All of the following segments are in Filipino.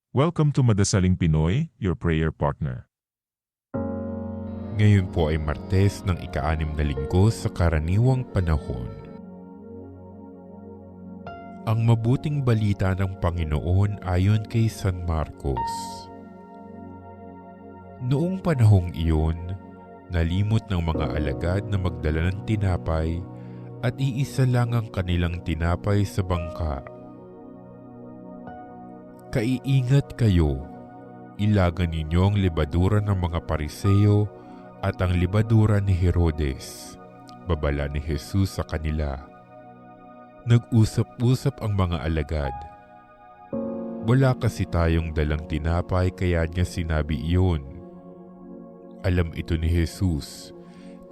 Welcome to Madasaling Pinoy, your prayer partner. Ngayon po ay Martes ng ika-6 na linggo sa karaniwang panahon. Ang mabuting balita ng Panginoon ayon kay San Marcos. Noong panahong iyon, nalimot ng mga alagad na magdala ng tinapay at iisa lang ang kanilang tinapay sa bangka. Kaiingat kayo, ilagan ninyo ang libadura ng mga Pariseo at ang libadura ni Herodes, babala ni Jesus sa kanila. Nag-usap-usap ang mga alagad. Wala kasi tayong dalang tinapay kaya niya sinabi iyon. Alam ito ni Jesus,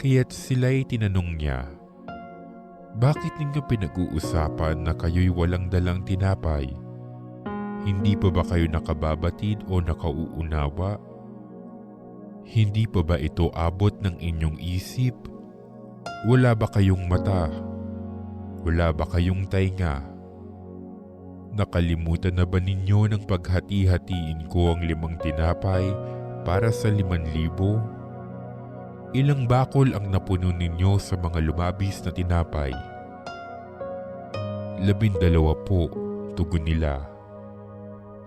kaya't sila'y tinanong niya, "Bakit ninyo pinag-uusapan na kayo'y walang dalang tinapay? Hindi pa ba kayo nakababatid o nakauunawa? Hindi pa ba ito abot ng inyong isip? Wala ba kayong mata? Wala ba kayong tainga? Nakalimutan na ba ninyo ng paghati-hatiin ko ang 5 tinapay para sa 5,000? Ilang bakol ang napuno ninyo sa mga lumabis na tinapay?" 12 po, tugon nila.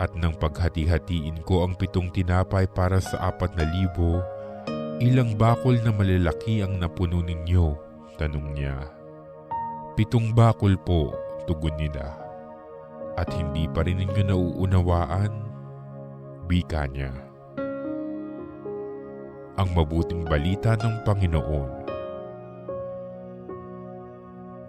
"At nang paghati-hatiin ko ang 7 tinapay para sa 4,000, ilang bakol na malalaki ang napuno ninyo?" tanong niya. 7 bakol po, tugon nila. "At hindi pa rin ninyo nauunawaan?" Bika niya. Ang mabuting balita ng Panginoon.